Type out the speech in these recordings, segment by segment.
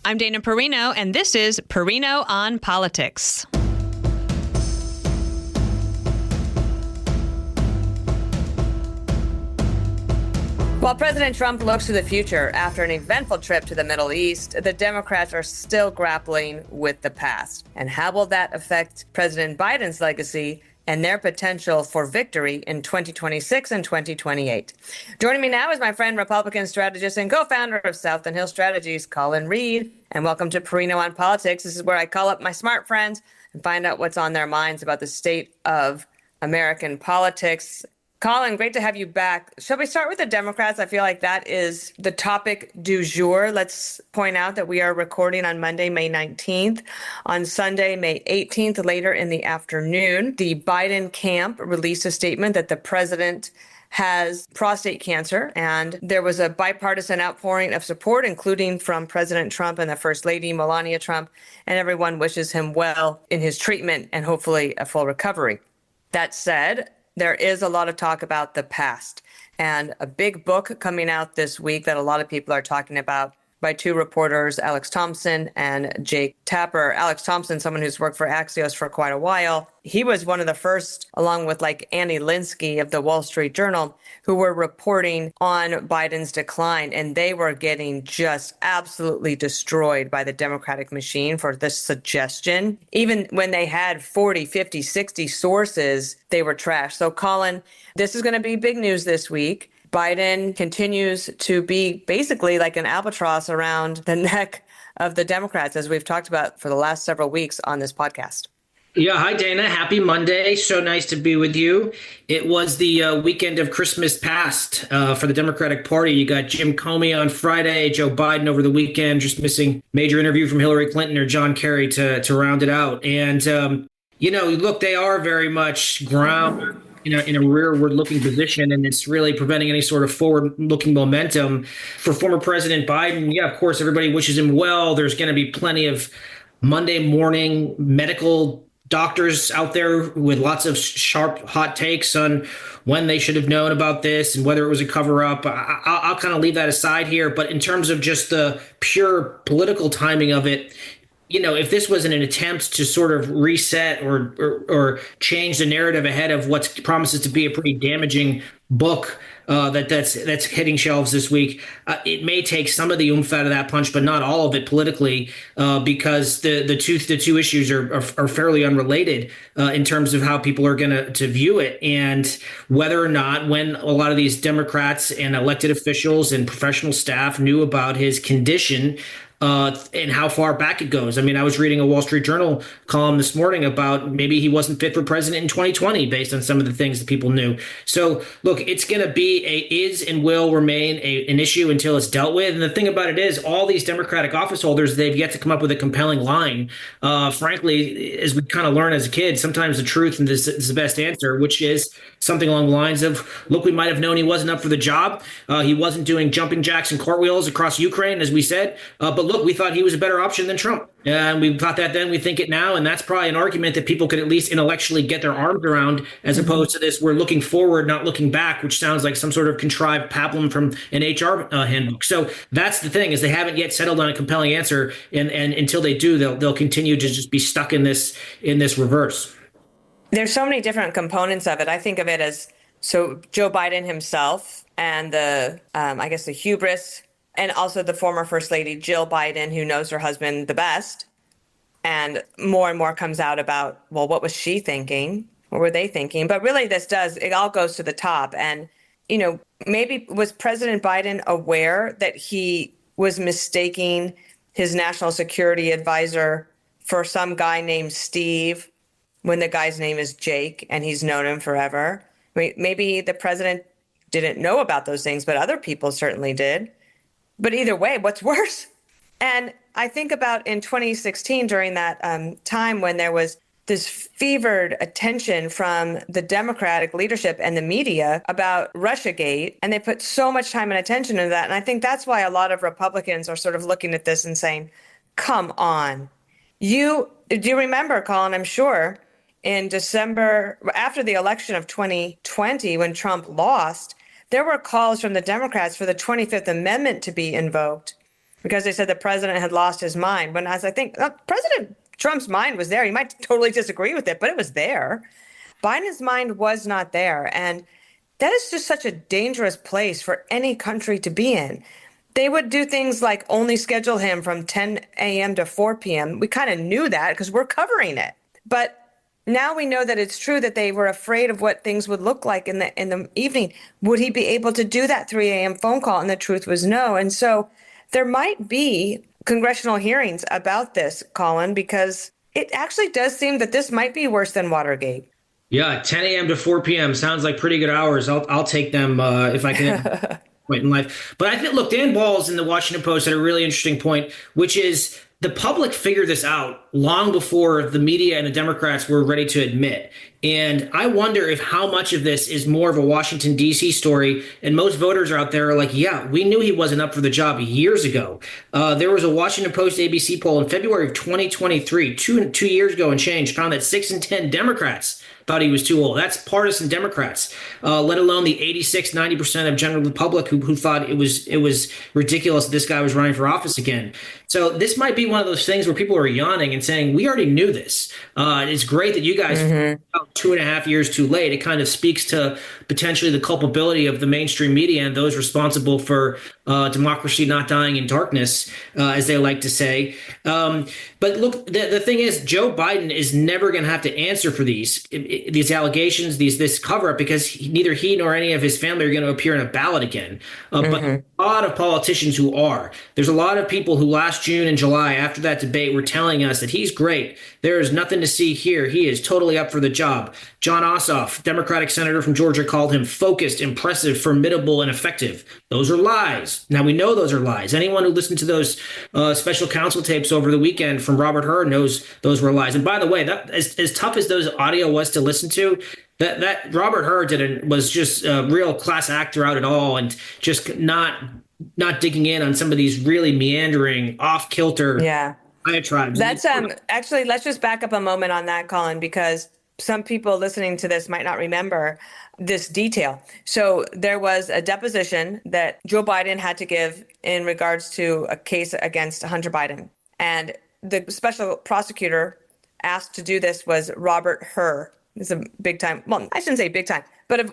I'm Dana Perino, and this is Perino on Politics. While President Trump looks to the future after an eventful trip to the Middle East, the Democrats are still grappling with the past. And how will that affect President Biden's legacy and their potential for victory in 2026 and 2028? Joining me now is my friend, Republican strategist and co-founder of South and Hill Strategies, Colin Reed. And welcome to Perino on Politics. This is where I call up my smart friends and find out what's on their minds about the state of American politics. Colin, great to have you back. Shall we start with the Democrats? I feel like that is the topic du jour. Let's point out that we are recording on Monday, May 19th. On Sunday, May 18th, later in the afternoon, the Biden camp released a statement that the president has prostate cancer, and there was a bipartisan outpouring of support, including from President Trump and the First Lady, Melania Trump, and everyone wishes him well in his treatment and hopefully a full recovery. That said, there is a lot of talk about the past, and a big book coming out this week that a lot of people are talking about by two reporters, Alex Thompson and Jake Tapper. Alex Thompson, someone who's worked for Axios for quite a while. He was one of the first, along with like Annie Linsky of the Wall Street Journal, who were reporting on Biden's decline. And they were getting just absolutely destroyed by the Democratic machine for this suggestion. Even when they had 40, 50, 60 sources, they were trashed. So Colin, this is going to be big news this week. Biden continues to be basically like an albatross around the neck of the Democrats, as we've talked about for the last several weeks on this podcast. Yeah. Hi, Dana. Happy Monday. So nice to be with you. It was the weekend of Christmas past for the Democratic Party. You got Jim Comey on Friday, Joe Biden over the weekend, just missing major interview from Hillary Clinton or John Kerry to round it out. And, look, they are very much ground in a rearward-looking position, and it's really preventing any sort of forward-looking momentum. For former President Biden, yeah, of course, everybody wishes him well. There's going to be plenty of Monday morning medical doctors out there with lots of sharp, hot takes on when they should have known about this and whether it was a cover-up. I'll kind of leave that aside here. But in terms of just the pure political timing of it, if this was an attempt to sort of reset or change the narrative ahead of what promises to be a pretty damaging book that's hitting shelves this week, it may take some of the oomph out of that punch, but not all of it politically, because the two issues are fairly unrelated in terms of how people are going to view it, and whether or not, when a lot of these Democrats and elected officials and professional staff knew about his condition, and how far back it goes. I mean, I was reading a Wall Street Journal column this morning about maybe he wasn't fit for president in 2020 based on some of the things that people knew. So, look, it's going to be is and will remain an issue until it's dealt with. And the thing about it is, all these Democratic office holders, they've yet to come up with a compelling line. Frankly, as we kind of learn as a kid, sometimes the truth is the best answer, which is something along the lines of, look, we might have known he wasn't up for the job. He wasn't doing jumping jacks and cartwheels across Ukraine, as we said. But look, we thought he was a better option than Trump. And we thought that then, we think it now. And that's probably an argument that people could at least intellectually get their arms around, as opposed to this, we're looking forward, not looking back, which sounds like some sort of contrived pablum from an HR handbook. So that's the thing, is they haven't yet settled on a compelling answer. And until they do, they'll continue to just be stuck in this reverse. There's so many different components of it. I think of it as, so Joe Biden himself and the hubris, and also the former First Lady, Jill Biden, who knows her husband the best. And more comes out about, well, what was she thinking? What were they thinking? But really, it all goes to the top. And, maybe was President Biden aware that he was mistaking his national security advisor for some guy named Steve when the guy's name is Jake and he's known him forever? I mean, maybe the president didn't know about those things, but other people certainly did. But either way, what's worse? And I think about in 2016, during that time when there was this fevered attention from the Democratic leadership and the media about Russiagate, and they put so much time and attention into that. And I think that's why a lot of Republicans are sort of looking at this and saying, come on. Do you remember, Colin, I'm sure, in December, after the election of 2020, when Trump lost, there were calls from the Democrats for the 25th Amendment to be invoked. because they said the president had lost his mind. When as I think President Trump's mind was there. He might totally disagree with it, but it was there. Biden's mind was not there. And that is just such a dangerous place for any country to be in. They would do things like only schedule him from 10 a.m. to 4 p.m. We kind of knew that because we're covering it. But now we know that it's true that they were afraid of what things would look like in the evening. Would he be able to do that 3 a.m. phone call? And the truth was no. And so there might be congressional hearings about this, Colin, because it actually does seem that this might be worse than Watergate. Yeah, 10 a.m. to 4 p.m. sounds like pretty good hours. I'll take them if I can. Point in life. But I think, look, Dan Balls in the Washington Post had a really interesting point, which is the public figured this out long before the media and the Democrats were ready to admit. And I wonder if how much of this is more of a Washington, D.C. story. And most voters out there are like, yeah, we knew he wasn't up for the job years ago. There was a Washington Post ABC poll in February of 2023, two years ago and change, found that 6 in 10 Democrats thought he was too old. That's partisan Democrats, let alone the 90% of general public who thought it was ridiculous that this guy was running for office again. So this might be one of those things where people are yawning and saying, we already knew this. It's great that you guys 2.5 years too late. It kind of speaks to potentially the culpability of the mainstream media and those responsible for democracy not dying in darkness, as they like to say. But look, the thing is, Joe Biden is never going to have to answer for these allegations, this cover up, because neither he nor any of his family are going to appear in a ballot again. But a lot of politicians who are. There's a lot of people who last June and July after that debate were telling us that he's great. There is nothing to see here. He is totally up for the job. John Ossoff, Democratic senator from Georgia, called him focused, impressive, formidable, and effective. Those are lies. Now, we know those are lies. Anyone who listened to those special counsel tapes over the weekend from Robert Hur knows those were lies. And by the way, that as tough as those audio was to listen to, that Robert Hur was just a real class act throughout it all, and just not digging in on some of these really meandering, off-kilter diatribes. That's actually, let's just back up a moment on that, Colin, because some people listening to this might not remember this detail. So there was a deposition that Joe Biden had to give in regards to a case against Hunter Biden. And the special prosecutor asked to do this was Robert Hur. He's a big time, well, I shouldn't say big time, but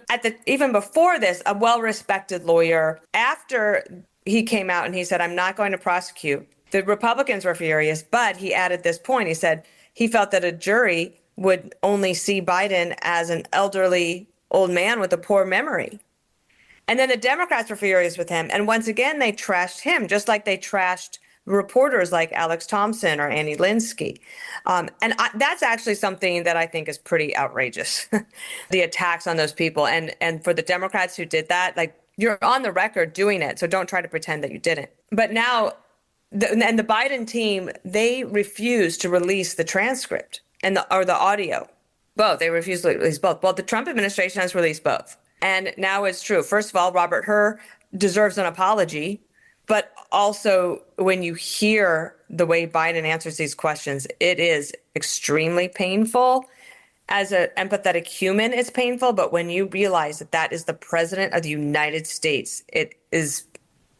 even before this, a well-respected lawyer. After he came out and he said, I'm not going to prosecute, the Republicans were furious, but he added this point. He said he felt that a jury would only see Biden as an elderly old man with a poor memory. And then the Democrats were furious with him. And once again, they trashed him, just like they trashed reporters like Alex Thompson or Annie Linsky. That's actually something that I think is pretty outrageous, the attacks on those people. And for the Democrats who did that, like, you're on the record doing it, so don't try to pretend that you didn't. But now, the Biden team, they refused to release the transcript or the audio. Both. They refused to release both. Well, the Trump administration has released both. And now it's true. First of all, Robert Hur deserves an apology. But also, when you hear the way Biden answers these questions, it is extremely painful. As an empathetic human, it's painful. But when you realize that that is the president of the United States, it is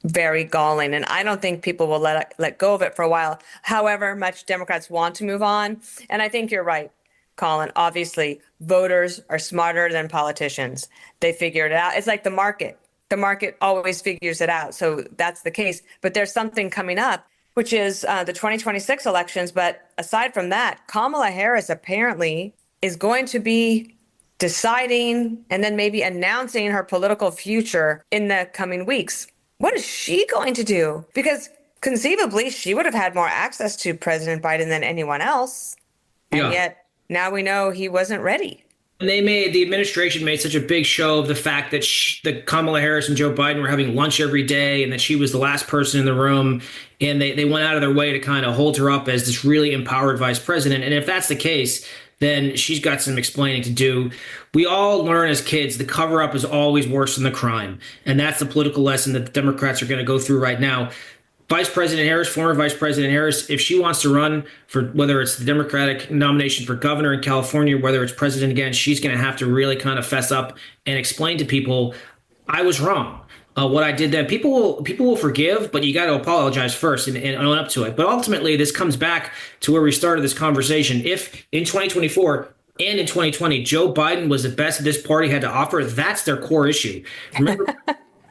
very galling. And I don't think people will let go of it for a while. However much Democrats want to move on. And I think you're right, Colin. Obviously, voters are smarter than politicians. They figure it out. It's like the market. The market always figures it out. So that's the case. But there's something coming up, which is the 2026 elections. But aside from that, Kamala Harris apparently is going to be deciding and then maybe announcing her political future in the coming weeks. What is she going to do? Because conceivably, she would have had more access to President Biden than anyone else. And yet now we know he wasn't ready. And the administration made such a big show of the fact that that Kamala Harris and Joe Biden were having lunch every day and that she was the last person in the room. And they went out of their way to kind of hold her up as this really empowered vice president. And if that's the case, then she's got some explaining to do. We all learn as kids the cover up is always worse than the crime. And that's the political lesson that the Democrats are going to go through right now. Vice President Harris, former Vice President Harris, if she wants to run for whether it's the Democratic nomination for governor in California, whether it's president again, she's going to have to really kind of fess up and explain to people, I was wrong. what I did then. People will forgive, but you got to apologize first and own up to it. But ultimately, this comes back to where we started this conversation. If in 2024 and in 2020, Joe Biden was the best that this party had to offer, that's their core issue. Remember,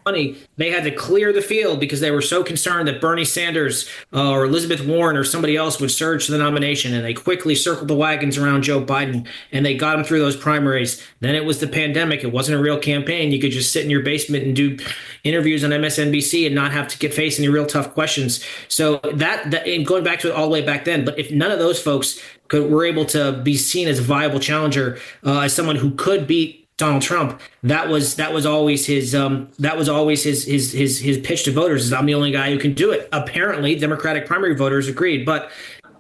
funny, they had to clear the field because they were so concerned that Bernie Sanders or Elizabeth Warren or somebody else would surge to the nomination, and they quickly circled the wagons around Joe Biden and they got him through those primaries. Then it was the pandemic. It wasn't a real campaign. You could just sit in your basement and do interviews on MSNBC and not have to face any real tough questions. So that and going back to it all the way back then, but if none of those folks were able to be seen as a viable challenger, as someone who could beat Donald Trump, that was always his his pitch to voters is I'm the only guy who can do it. Apparently, Democratic primary voters agreed, but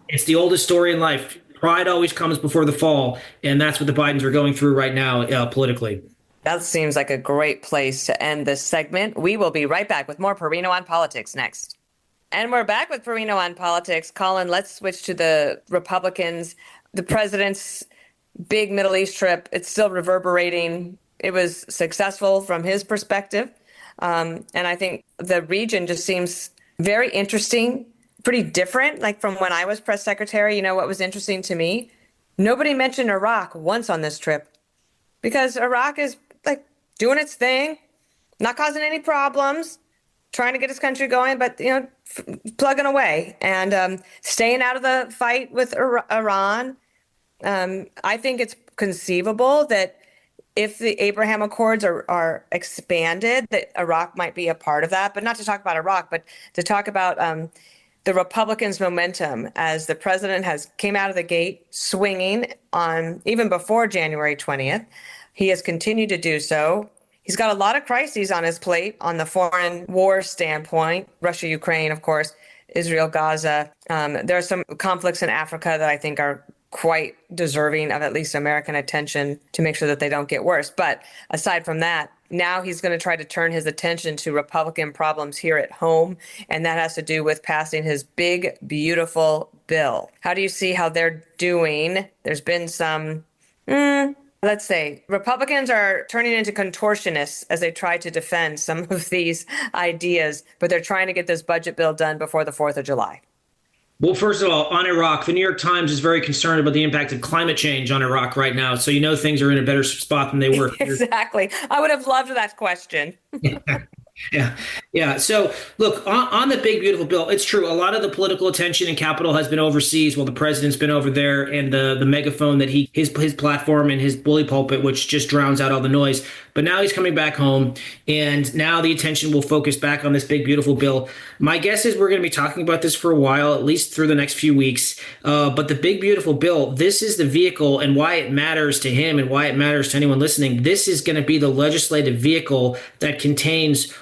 it's the oldest story in life. Pride always comes before the fall, and that's what the Bidens are going through right now politically. That seems like a great place to end this segment. We will be right back with more Perino on Politics next. And we're back with Perino on Politics. Colin, let's switch to the Republicans. The president's big Middle East trip, it's still reverberating. It was successful from his perspective. And I think the region just seems very interesting, pretty different. Like from when I was press secretary, you know, what was interesting to me? Nobody mentioned Iraq once on this trip because Iraq is like doing its thing, not causing any problems, trying to get his country going, but, you know, plugging away and staying out of the fight with Iran. I think it's conceivable that if the Abraham Accords are expanded, that Iraq might be a part of that, but not to talk about Iraq, but to talk about the Republicans' momentum as the president came out of the gate swinging on even before January 20th. He has continued to do so. He's got a lot of crises on his plate on the foreign war standpoint, Russia, Ukraine, of course, Israel, Gaza. There are some conflicts in Africa that I think are quite deserving of at least American attention to make sure that they don't get worse. But aside from that, now he's going to try to turn his attention to Republican problems here at home. And that has to do with passing his big, beautiful bill. How do you see how they're doing? There's been some, let's say, Republicans are turning into contortionists as they try to defend some of these ideas, but they're trying to get this budget bill done before the 4th of July. Well, first of all, on Iraq, the New York Times is very concerned about the impact of climate change on Iraq right now. So, you know, things are in a better spot than they were. Exactly. I would have loved that question. Yeah. So, look, on the big, beautiful bill, it's true. A lot of the political attention in Capitol has been overseas while the president's been over there, and the megaphone that his platform and his bully pulpit, which just drowns out all the noise. But now he's coming back home, and now the attention will focus back on this big, beautiful bill. My guess is we're going to be talking about this for a while, at least through the next few weeks. But the big, beautiful bill, this is the vehicle, and why it matters to him and why it matters to anyone listening. This is going to be the legislative vehicle that contains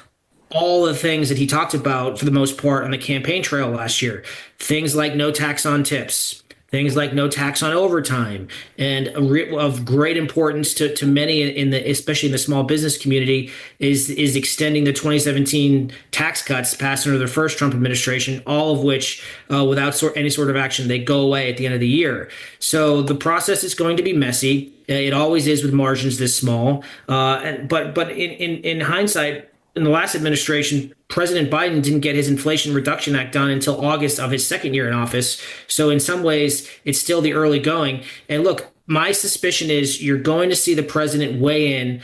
all the things that he talked about for the most part on the campaign trail last year. Things like no tax on tips, things like no tax on overtime, and of great importance to many especially in the small business community is extending the 2017 tax cuts passed under the first Trump administration, all of which without any sort of action, they go away at the end of the year. So the process is going to be messy. It always is with margins this small. But in hindsight, in the last administration, President Biden didn't get his Inflation Reduction Act done until August of his second year in office. So in some ways, it's still the early going. And look, my suspicion is you're going to see the president weigh in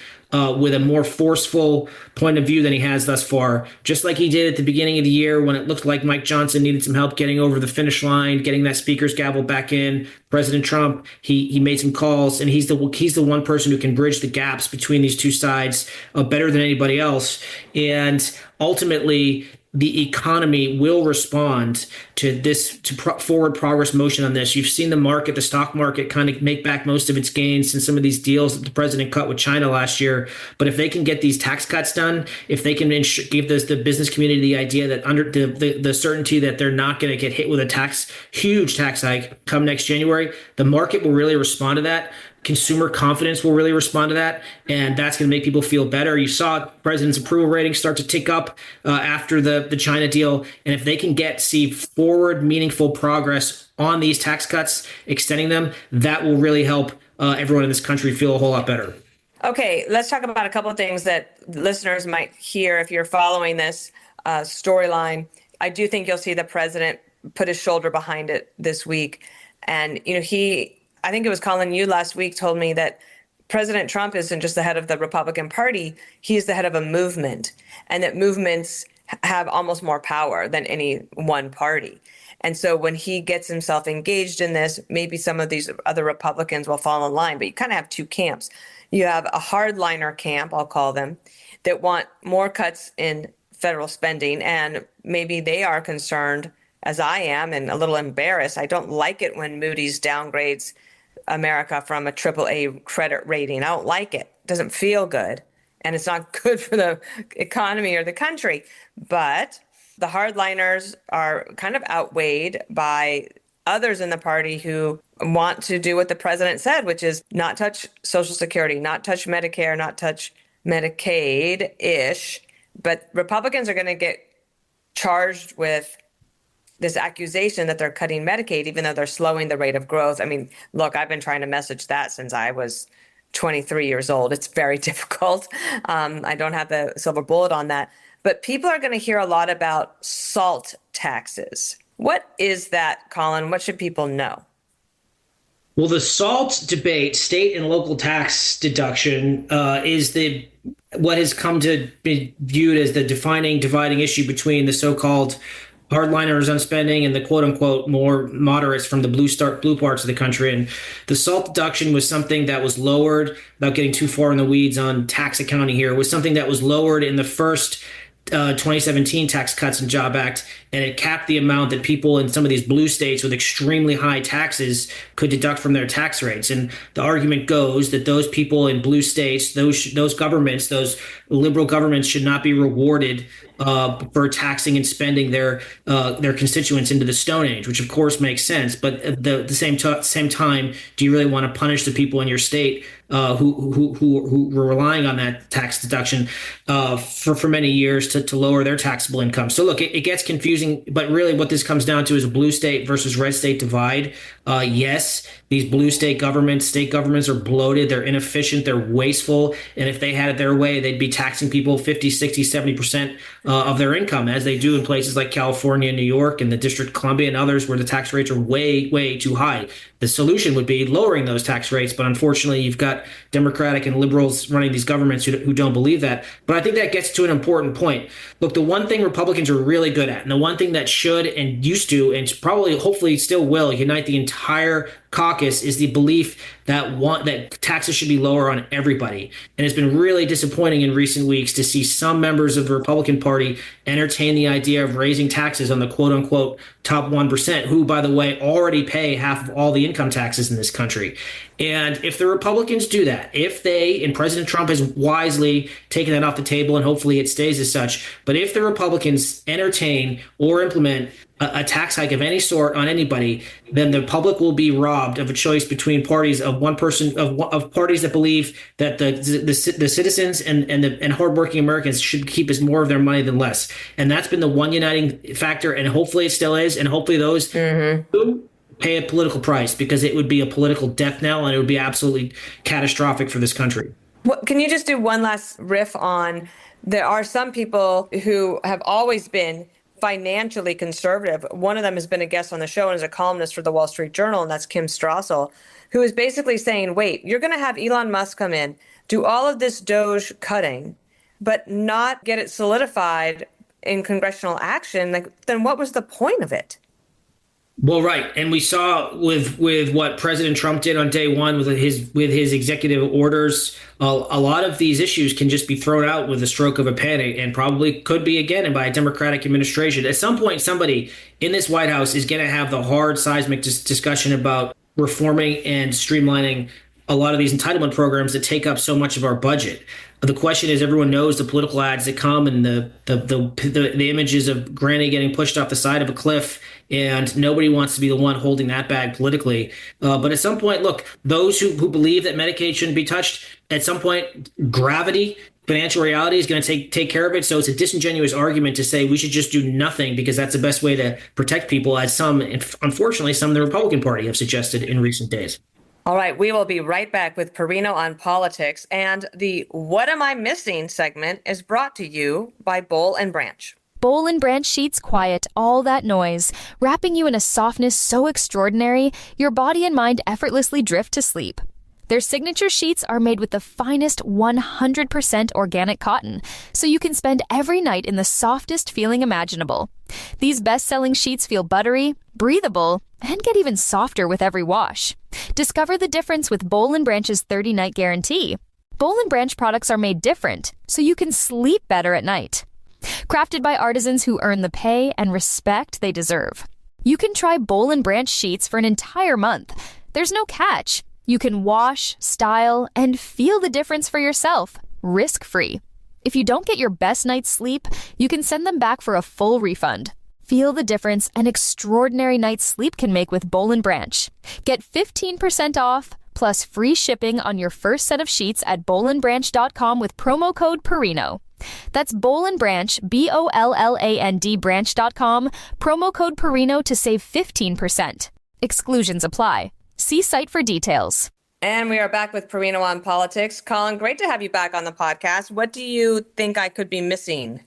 with a more forceful point of view than he has thus far, just like he did at the beginning of the year when it looked like Mike Johnson needed some help getting over the finish line, getting that speaker's gavel back in. President Trump, he made some calls, and he's the one person who can bridge the gaps between these two sides better than anybody else. And ultimately, the economy will respond to this, forward progress motion on this. You've seen the market, the stock market, kind of make back most of its gains in some of these deals that the president cut with China last year. But if they can get these tax cuts done, if they can give the business community the idea that under the certainty that they're not going to get hit with a huge tax hike come next January, the market will really respond to that. Consumer confidence will really respond to that, and that's going to make people feel better. You saw president's approval ratings start to tick up after the China deal, and if they can see forward meaningful progress on these tax cuts, extending them, that will really help everyone in this country feel a whole lot better. Okay, let's talk about a couple of things that listeners might hear if you're following this storyline. I do think you'll see the president put his shoulder behind it this week. And, I think it was Colin, you last week told me that President Trump isn't just the head of the Republican Party, he's the head of a movement, and that movements have almost more power than any one party. And so when he gets himself engaged in this, maybe some of these other Republicans will fall in line, but you kind of have two camps. You have a hardliner camp, I'll call them, that want more cuts in federal spending, and maybe they are concerned, as I am, and a little embarrassed. I don't like it when Moody's downgrades America from a AAA credit rating. I don't like it. It doesn't feel good. And it's not good for the economy or the country. But the hardliners are kind of outweighed by others in the party who want to do what the president said, which is not touch Social Security, not touch Medicare, not touch Medicaid-ish. But Republicans are going to get charged with this accusation that they're cutting Medicaid, even though they're slowing the rate of growth. I mean, look, I've been trying to message that since I was 23 years old. It's very difficult. I don't have the silver bullet on that. But people are going to hear a lot about SALT taxes. What is that, Colin? What should people know? Well, the SALT debate, state and local tax deduction, is what has come to be viewed as the dividing issue between the so-called hardliners on spending and the quote unquote more moderates from the blue parts of the country. And the SALT deduction was something that was lowered, without getting too far in the weeds on tax accounting here, was something that was lowered in the first 2017 Tax Cuts and Job Act, and it capped the amount that people in some of these blue states with extremely high taxes could deduct from their tax rates. And the argument goes that those people in blue states, those governments, those liberal governments, should not be rewarded for taxing and spending their constituents into the Stone Age, which of course makes sense. But at the same time, do you really want to punish the people in your state who were relying on that tax deduction for many years to lower their taxable income? So look, it gets confusing, but really what this comes down to is a blue state versus red state divide. Yes, these blue state governments are bloated, they're inefficient, they're wasteful, and if they had it their way, they'd be taxing people 50, 60, 70% of their income, as they do in places like California, New York, and the District of Columbia and others where the tax rates are way, way too high. The solution would be lowering those tax rates, but unfortunately, you've got Democratic and liberals running these governments who don't believe that. But I think that gets to an important point. Look, the one thing Republicans are really good at, and the one thing that should and used to, and probably hopefully still will, unite the entire caucus, is the belief that taxes should be lower on everybody. And it's been really disappointing in recent weeks to see some members of the Republican Party entertain the idea of raising taxes on the quote unquote top 1%, who, by the way, already pay half of all the income taxes in this country. And if the Republicans do that, and President Trump has wisely taken that off the table, and hopefully it stays as such, but if the Republicans entertain or implement a tax hike of any sort on anybody, then the public will be robbed of a choice between parties of one person, of parties that believe that the citizens and hardworking Americans should keep as more of their money than less. And that's been the one uniting factor, and hopefully it still is. And hopefully those who pay a political price, because it would be a political death knell, and it would be absolutely catastrophic for this country. Can you just do one last riff on, there are some people who have always been financially conservative. One of them has been a guest on the show and is a columnist for the Wall Street Journal, and that's Kim Strassel, who is basically saying, wait, you're going to have Elon Musk come in, do all of this Doge cutting, but not get it solidified in congressional action. Then what was the point of it? Well, right. And we saw with what President Trump did on day one with his executive orders, a lot of these issues can just be thrown out with a stroke of a pen, and probably could be again by a Democratic administration. At some point, somebody in this White House is going to have the hard seismic discussion about reforming and streamlining a lot of these entitlement programs that take up so much of our budget. The question is, everyone knows the political ads that come and the images of Granny getting pushed off the side of a cliff, and nobody wants to be the one holding that bag politically. But at some point, look, those who believe that Medicaid shouldn't be touched, at some point, gravity, financial reality is going to take care of it. So it's a disingenuous argument to say we should just do nothing because that's the best way to protect people, as unfortunately, some in the Republican Party have suggested in recent days. All right, we will be right back with Perino on politics, and the What Am I Missing segment is brought to you by Boll and Branch. Boll and Branch sheets quiet all that noise, wrapping you in a softness so extraordinary, your body and mind effortlessly drift to sleep. Their signature sheets are made with the finest 100% organic cotton, so you can spend every night in the softest feeling imaginable. These best-selling sheets feel buttery, breathable, and get even softer with every wash. Discover the difference with Boll and Branch's 30-night guarantee. Boll and Branch products are made different, so you can sleep better at night. Crafted by artisans who earn the pay and respect they deserve. You can try Boll and Branch sheets for an entire month. There's no catch. You can wash, style, and feel the difference for yourself, risk-free. If you don't get your best night's sleep, you can send them back for a full refund. Feel the difference an extraordinary night's sleep can make with Boll and Branch. Get 15% off, plus free shipping on your first set of sheets at bollandbranch.com with promo code Perino. That's Boll and Branch, BOLLAND branch.com, promo code Perino to save 15%. Exclusions apply. See site for details. And we are back with Perino on politics. Colin, great to have you back on the podcast. What do you think I could be missing?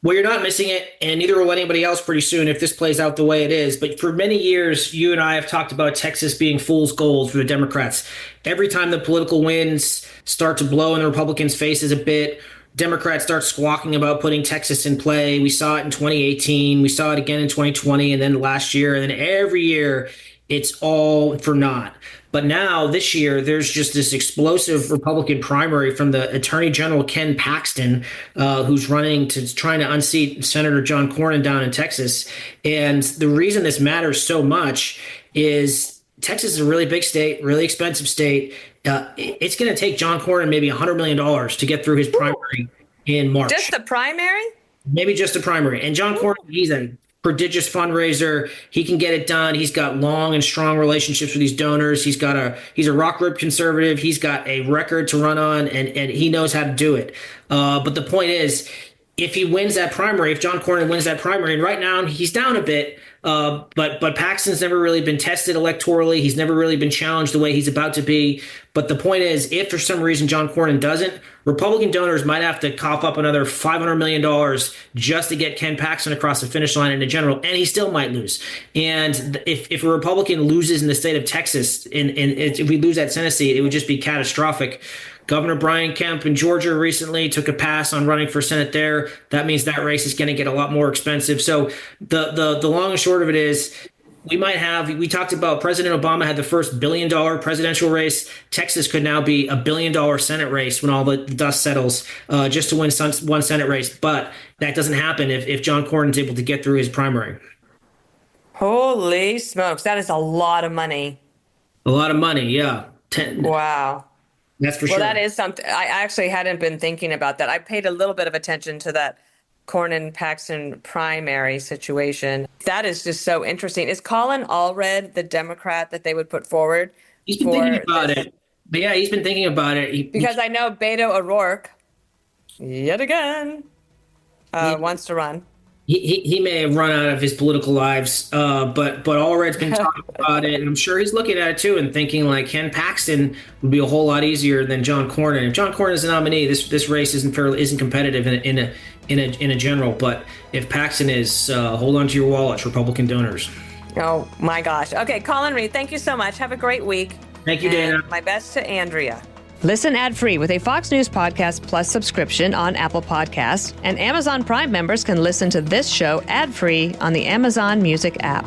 Well, you're not missing it, and neither will anybody else pretty soon if this plays out the way it is. But for many years, you and I have talked about Texas being fool's gold for the Democrats. Every time the political winds start to blow in the Republicans' faces a bit, Democrats start squawking about putting Texas in play. We saw it in 2018. We saw it again in 2020 and then last year. And then every year, it's all for naught. But now this year, there's just this explosive Republican primary from the Attorney General Ken Paxton, who's trying to unseat Senator John Cornyn down in Texas. And the reason this matters so much is Texas is a really big state, really expensive state. It's going to take John Cornyn maybe $100 million to get through his primary in March. Just the primary? Maybe just the primary. And John Cornyn, he's a prodigious fundraiser. He can get it done. He's got long and strong relationships with these donors. He's a rock rib conservative. He's got a record to run on, and he knows how to do it. But the point is, if he wins that primary, if John Cornyn wins that primary, and right now he's down a bit, but Paxton's never really been tested electorally. He's never really been challenged the way he's about to be. But the point is, if for some reason John Cornyn doesn't, Republican donors might have to cough up another $500 million just to get Ken Paxton across the finish line in a general, and he still might lose. And if a Republican loses in the state of Texas, and if we lose that Senate seat, it would just be catastrophic. Governor Brian Kemp in Georgia recently took a pass on running for Senate there. That means that race is going to get a lot more expensive. So the long and short of it is, we talked about President Obama had the first $1 billion presidential race. Texas could now be a $1 billion Senate race when all the dust settles, just to win one Senate race. But that doesn't happen if John Cornyn's able to get through his primary. Holy smokes. That is a lot of money. A lot of money, yeah. Wow. That's for sure. Well, that is something. I actually hadn't been thinking about that. I paid a little bit of attention to that Cornyn-Paxton primary situation. That is just so interesting. Is Colin Allred the Democrat that they would put forward? He's been thinking about it. But yeah, he's been thinking about it. Because I know Beto O'Rourke, yet again, wants to run. He may have run out of his political lives, but Allred's been talking about it, and I'm sure he's looking at it too and thinking like Ken Paxton would be a whole lot easier than John Cornyn. If John Cornyn is the nominee, this race isn't competitive in a general. But if Paxton is, hold on to your wallets, Republican donors. Oh my gosh. Okay, Colin Reed, thank you so much. Have a great week. Thank you, Dana. And my best to Andrea. Listen ad-free with a Fox News Podcast Plus subscription on Apple Podcasts, and Amazon Prime members can listen to this show ad-free on the Amazon Music app.